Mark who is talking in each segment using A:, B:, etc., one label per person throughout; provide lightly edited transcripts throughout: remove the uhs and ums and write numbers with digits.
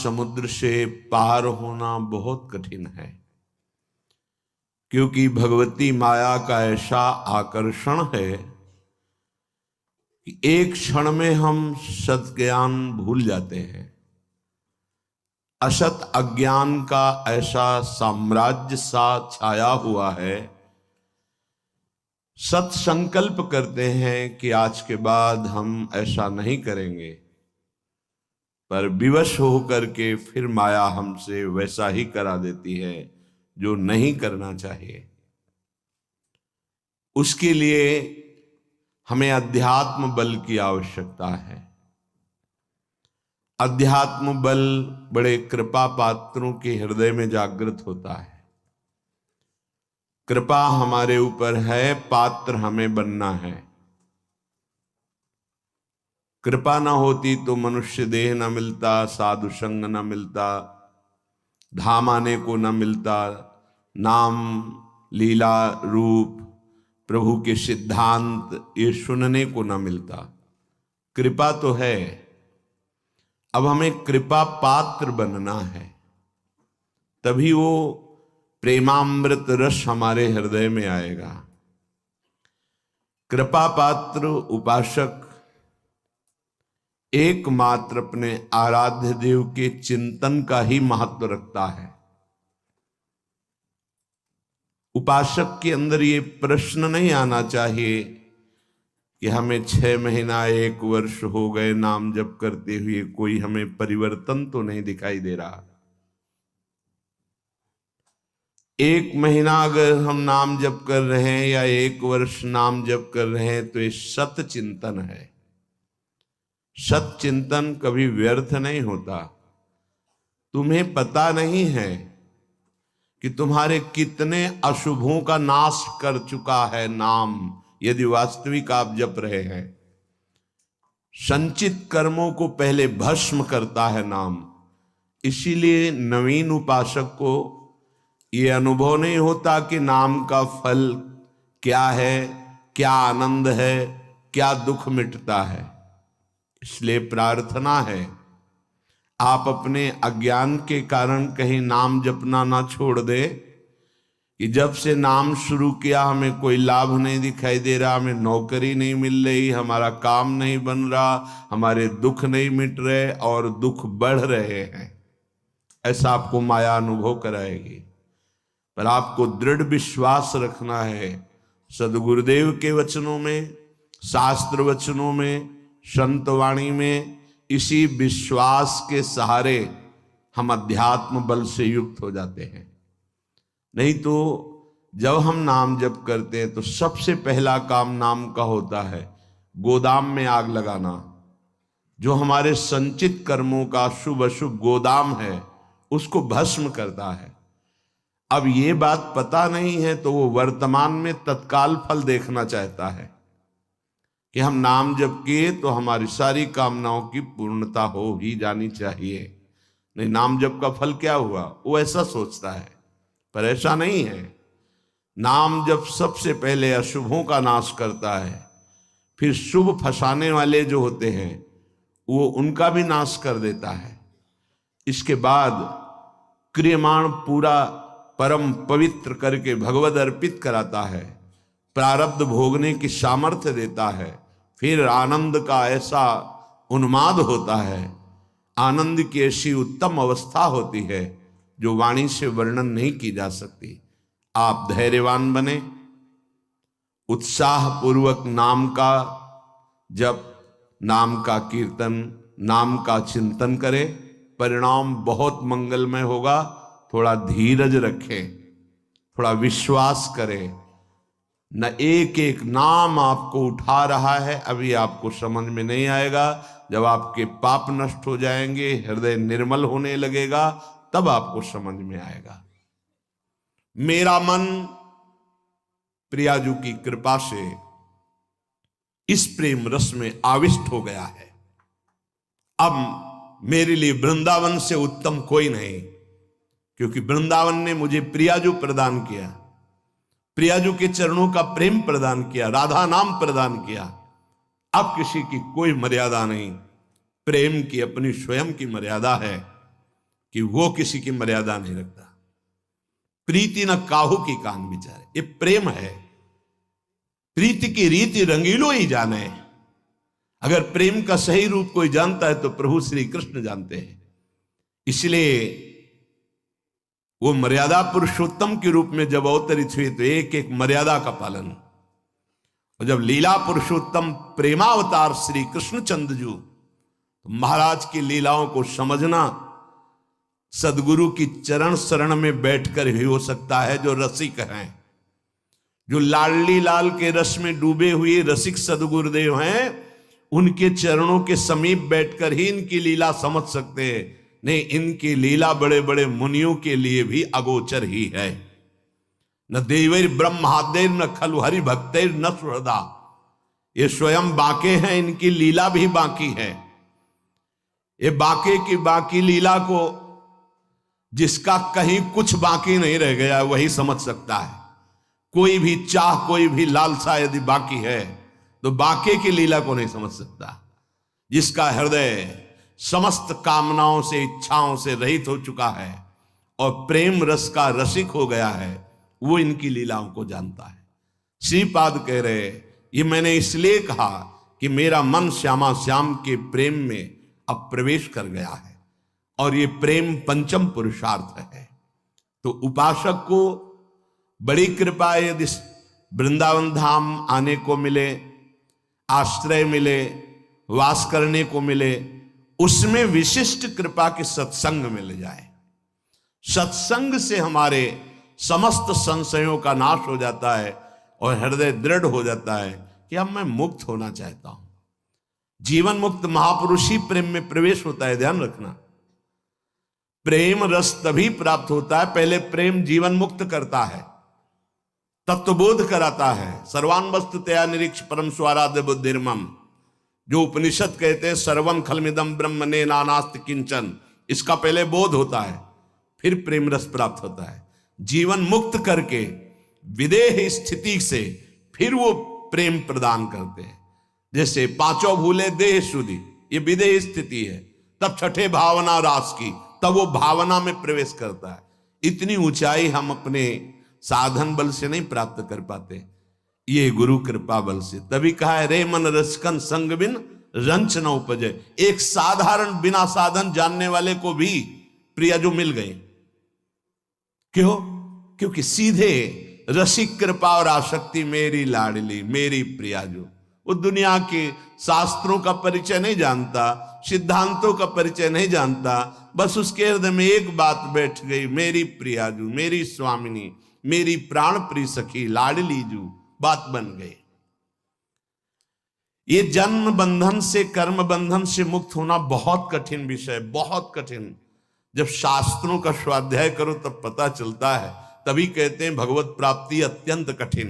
A: समुद्र से पार होना बहुत कठिन है, क्योंकि भगवती माया का ऐसा आकर्षण है कि एक क्षण में हम सत ज्ञान भूल जाते हैं। असत अज्ञान का ऐसा साम्राज्य सा छाया हुआ है, सत संकल्प करते हैं कि आज के बाद हम ऐसा नहीं करेंगे, पर विवश होकर के फिर माया हमसे वैसा ही करा देती है जो नहीं करना चाहिए। उसके लिए हमें अध्यात्म बल की आवश्यकता है। अध्यात्म बल बड़े कृपा पात्रों के हृदय में जागृत होता है। कृपा हमारे ऊपर है, पात्र हमें बनना है। कृपा ना होती तो मनुष्य देह न मिलता, साधु संग न मिलता, धाम आने को न मिलता, नाम लीला रूप प्रभु के सिद्धांत ये सुनने को न मिलता। कृपा तो है, अब हमें कृपा पात्र बनना है, तभी वो प्रेमामृत रस हमारे हृदय में आएगा। कृपा पात्र उपासक एकमात्र अपने आराध्य देव के चिंतन का ही महत्व रखता है। उपासक के अंदर ये प्रश्न नहीं आना चाहिए कि हमें 6 महीना 1 वर्ष हो गए नाम जप करते हुए, कोई हमें परिवर्तन तो नहीं दिखाई दे रहा। 1 महीना अगर हम नाम जप कर रहे हैं या 1 वर्ष नाम जप कर रहे हैं तो ये सत चिंतन है। सत चिंतन कभी व्यर्थ नहीं होता। तुम्हें पता नहीं है कि तुम्हारे कितने अशुभों का नाश कर चुका है नाम, यदि वास्तविक आप जप रहे हैं। संचित कर्मों को पहले भस्म करता है नाम। इसीलिए नवीन उपासक को ये अनुभव नहीं होता कि नाम का फल क्या है, क्या आनंद है, क्या दुख मिटता है। इसलिए प्रार्थना है आप अपने अज्ञान के कारण कहीं नाम जपना ना छोड़ दे कि जब से नाम शुरू किया हमें कोई लाभ नहीं दिखाई दे रहा, हमें नौकरी नहीं मिल रही, हमारा काम नहीं बन रहा, हमारे दुख नहीं मिट रहे और दुख बढ़ रहे हैं। ऐसा आपको माया अनुभव कराएगी। पर आपको दृढ़ विश्वास रखना है सदगुरुदेव के वचनों में, शास्त्र वचनों में, संत वाणी में। इसी विश्वास के सहारे हम अध्यात्म बल से युक्त हो जाते हैं। नहीं तो जब हम नाम जप करते हैं तो सबसे पहला काम नाम का होता है गोदाम में आग लगाना। जो हमारे संचित कर्मों का शुभ अशुभ गोदाम है उसको भस्म करता है। अब ये बात पता नहीं है तो वो वर्तमान में तत्काल फल देखना चाहता है कि हम नाम जप किए तो हमारी सारी कामनाओं की पूर्णता हो ही जानी चाहिए। नहीं, नाम जप का फल क्या हुआ, वो ऐसा सोचता है, पर ऐसा नहीं है। नाम जप सबसे पहले अशुभों का नाश करता है, फिर शुभ फंसाने वाले जो होते हैं वो उनका भी नाश कर देता है। इसके बाद क्रियमाण पूरा परम पवित्र करके भगवद अर्पित कराता है, प्रारब्ध भोगने की सामर्थ्य देता है। फिर आनंद का ऐसा उन्माद होता है, आनंद की ऐसी उत्तम अवस्था होती है जो वाणी से वर्णन नहीं की जा सकती। आप धैर्यवान बने, उत्साह पूर्वक नाम का जप, नाम का कीर्तन, नाम का चिंतन करें, परिणाम बहुत मंगलमय होगा। थोड़ा धीरज रखें, थोड़ा विश्वास करें। न एक एक नाम आपको उठा रहा है, अभी आपको समझ में नहीं आएगा। जब आपके पाप नष्ट हो जाएंगे, हृदय निर्मल होने लगेगा, तब आपको समझ में आएगा। मेरा मन प्रियाजू की कृपा से इस प्रेम रस में आविष्ट हो गया है। अब मेरे लिए वृंदावन से उत्तम कोई नहीं, क्योंकि वृंदावन ने मुझे प्रियाजू प्रदान किया, प्रियाजू के चरणों का प्रेम प्रदान किया, राधा नाम प्रदान किया। अब किसी की कोई मर्यादा नहीं, प्रेम की अपनी स्वयं की मर्यादा है। कि वो किसी की मर्यादा नहीं रखता। प्रीति न काहू की कान विचारे, ये प्रेम है। प्रीति की रीति रंगीलो ही जाने। अगर प्रेम का सही रूप कोई जानता है तो प्रभु श्री कृष्ण जानते हैं। इसलिए वो मर्यादा पुरुषोत्तम के रूप में जब अवतरित हुए तो एक एक मर्यादा का पालन। और जब लीला पुरुषोत्तम प्रेमावतार श्री कृष्णचंद्र जी, तो महाराज की लीलाओं को समझना सदगुरु की चरण शरण में बैठकर ही हो सकता है। जो रसिक हैं, जो लाडली लाल के रस में डूबे हुए रसिक सदगुरुदेव हैं, उनके चरणों के समीप बैठकर ही इनकी लीला समझ सकते हैं। नहीं, इनकी लीला बड़े बड़े मुनियों के लिए भी अगोचर ही है। न देवैर ब्रह्मादेर न खलु हरि भक्तेर न सुहृदा, ये स्वयं बाके हैं, इनकी लीला भी बाकी है। ये बाके की बाकी लीला को जिसका कहीं कुछ बाकी नहीं रह गया वही समझ सकता है। कोई भी चाह, कोई भी लालसा यदि बाकी है तो बाके की लीला को नहीं समझ सकता। जिसका हृदय समस्त कामनाओं से, इच्छाओं से रहित हो चुका है और प्रेम रस का रसिक हो गया है, वो इनकी लीलाओं को जानता है। श्रीपाद कह रहे, ये मैंने इसलिए कहा कि मेरा मन श्यामा श्याम के प्रेम में अब प्रवेश कर गया है और ये प्रेम पंचम पुरुषार्थ है। तो उपासक को बड़ी कृपा यदि वृंदावन धाम आने को मिले, आश्रय मिले, वास करने को मिले, उसमें विशिष्ट कृपा के सत्संग मिल जाए। सत्संग से हमारे समस्त संशयों का नाश हो जाता है और हृदय दृढ़ हो जाता है कि अब मैं मुक्त होना चाहता हूं। जीवन मुक्त महापुरुष ही प्रेम में प्रवेश होता है, ध्यान रखना। प्रेम रस तभी प्राप्त होता है, पहले प्रेम जीवन मुक्त करता है, तत्वबोध कराता है। सर्वान वस्तु तया निरीक्ष परम स्वाराध्य बुद्धिर्मम, जो उपनिषद कहते हैं सर्वम खलमिदम ब्रह्म ने नानास्ति किंचन, इसका पहले बोध होता है, फिर प्रेम रस प्राप्त होता है। जीवन मुक्त करके विदेह स्थिति से फिर वो प्रेम प्रदान करते हैं। जैसे पांचों भूले देह शुद्धि, ये विदेह स्थिति है। तब छठे भावना रास की, तब वो भावना में प्रवेश करता है। इतनी ऊंचाई हम अपने साधन बल से नहीं प्राप्त कर पाते, ये गुरु कृपा बल से। तभी कहा है, रे मन रसकन संग बिन रंच न उपजे। एक साधारण बिना साधन जानने वाले को भी प्रिया जो मिल गए। क्यों? क्योंकि सीधे रसिक कृपा और आसक्ति मेरी लाडली मेरी प्रिया जो, वो दुनिया के शास्त्रों का परिचय नहीं जानता, सिद्धांतों का परिचय नहीं जानता, बस उसके हृदय में एक बात बैठ गई, मेरी प्रिया जू, मेरी स्वामिनी, मेरी प्राण प्रिय सखी लाडली जू, बात बन गई। ये जन्म बंधन से, कर्म बंधन से मुक्त होना बहुत कठिन विषय, बहुत कठिन। जब शास्त्रों का स्वाध्याय करो तब पता चलता है। तभी कहते हैं भगवत प्राप्ति अत्यंत कठिन,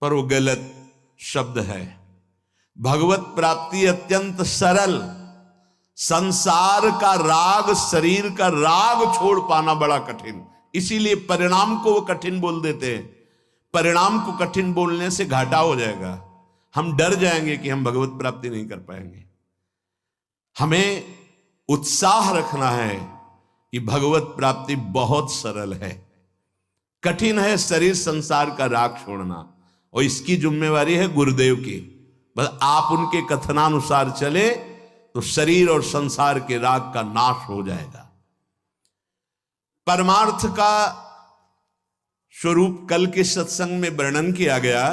A: पर वो गलत शब्द है। भगवत प्राप्ति अत्यंत सरल। संसार का राग, शरीर का राग छोड़ पाना बड़ा कठिन, इसीलिए परिणाम को वो कठिन बोल देते हैं। परिणाम को कठिन बोलने से घाटा हो जाएगा, हम डर जाएंगे कि हम भगवत प्राप्ति नहीं कर पाएंगे। हमें उत्साह रखना है कि भगवत प्राप्ति बहुत सरल है। कठिन है शरीर संसार का राग छोड़ना, और इसकी जिम्मेवारी है गुरुदेव की। बस आप उनके कथनानुसार चले तो शरीर और संसार के राग का नाश हो जाएगा। परमार्थ का स्वरूप कल के सत्संग में वर्णन किया गया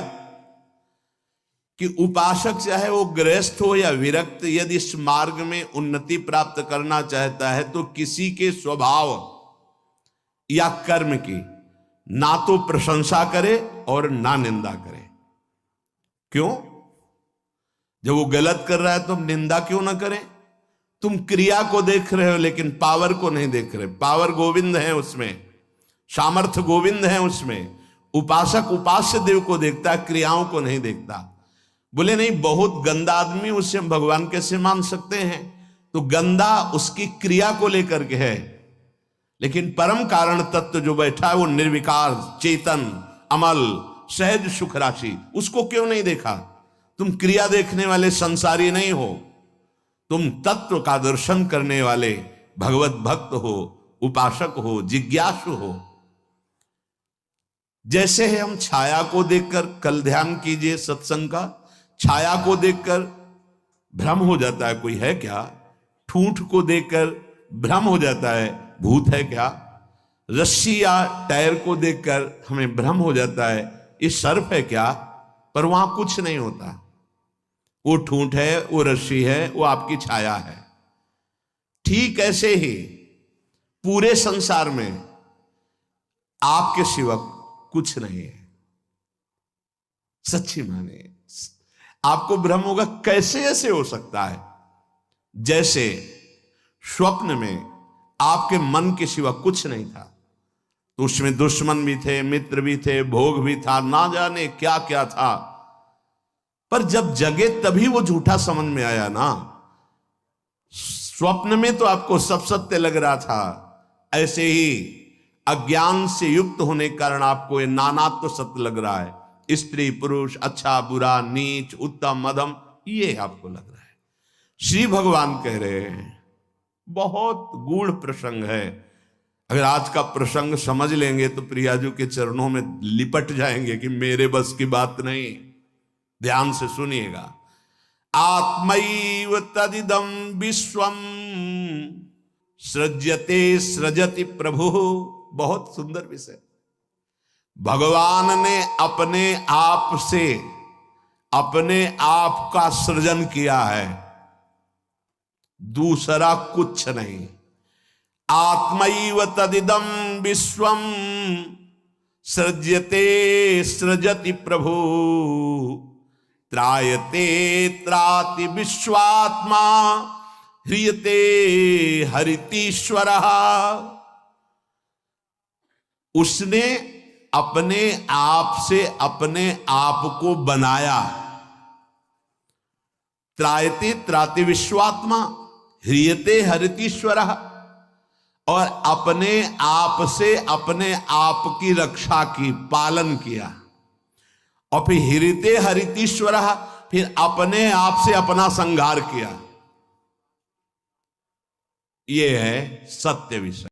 A: कि उपासक चाहे वो गृहस्थ हो या विरक्त, यदि इस मार्ग में उन्नति प्राप्त करना चाहता है तो किसी के स्वभाव या कर्म की ना तो प्रशंसा करे और ना निंदा करे। क्यों? जब वो गलत कर रहा है तो हम निंदा क्यों ना करें? तुम क्रिया को देख रहे हो लेकिन पावर को नहीं देख रहे। पावर गोविंद है उसमें, सामर्थ्य गोविंद है उसमें। उपासक उपास्य देव को देखता है, क्रियाओं को नहीं देखता। बोले नहीं, बहुत गंदा आदमी, उससे हम भगवान कैसे मान सकते हैं? तो गंदा उसकी क्रिया को लेकर के है, लेकिन परम कारण तत्व जो बैठा है वो निर्विकार, चेतन, अमल, सहज सुख राशि, उसको क्यों नहीं देखा? तुम क्रिया देखने वाले संसारी नहीं हो, तुम तत्व का दर्शन करने वाले भगवत भक्त हो, उपासक हो, जिज्ञासु हो। जैसे है हम छाया को देखकर, कल ध्यान कीजिए सत्संग का, छाया को देखकर भ्रम हो जाता है कोई है क्या, ठूंठ को देखकर भ्रम हो जाता है भूत है क्या, रस्सी या टायर को देखकर हमें भ्रम हो जाता है ये सर्प है क्या, पर वहां कुछ नहीं होता। वो ठूंठ है, वो रस्सी है, वो आपकी छाया है। ठीक ऐसे ही पूरे संसार में आपके सिवा कुछ नहीं है। सच्ची माने आपको भ्रम होगा, कैसे ऐसे हो सकता है? जैसे स्वप्न में आपके मन के सिवा कुछ नहीं था, तो उसमें दुश्मन भी थे, मित्र भी थे, भोग भी था, ना जाने क्या क्या था, पर जब जगे तभी वो झूठा समझ में आया ना। स्वप्न में तो आपको सब सत्य लग रहा था, ऐसे ही अज्ञान से युक्त होने के कारण आपको ये नानात्व तो सत्य लग रहा है। स्त्री पुरुष, अच्छा बुरा, नीच उत्तम मध्यम, ये आपको लग रहा है। श्री भगवान कह रहे हैं बहुत गूढ़ प्रसंग है। अगर आज का प्रसंग समझ लेंगे तो प्रियाजू के चरणों में लिपट जाएंगे कि मेरे बस की बात नहीं। ध्यान से सुनिएगा। आत्मैव तदिदं विश्वम सृज्यते सृजति प्रभु। बहुत सुंदर विषय। भगवान ने अपने आप से अपने आप का सृजन किया है, दूसरा कुछ नहीं। आत्मैव तदिदं विश्वम सृज्यते सृजति प्रभु त्रायते त्राति विश्वात्मा ह्रियते हरितीश्वरः। उसने अपने आप से अपने आप को बनाया। त्रायते त्राति विश्वात्मा ह्रियते हरितीश्वरः, और अपने आप से अपने आप की रक्षा की, पालन किया। और फिर ह्रियते हरितीश्वरः, फिर अपने आप से अपना संहार किया। यह है सत्य विषय।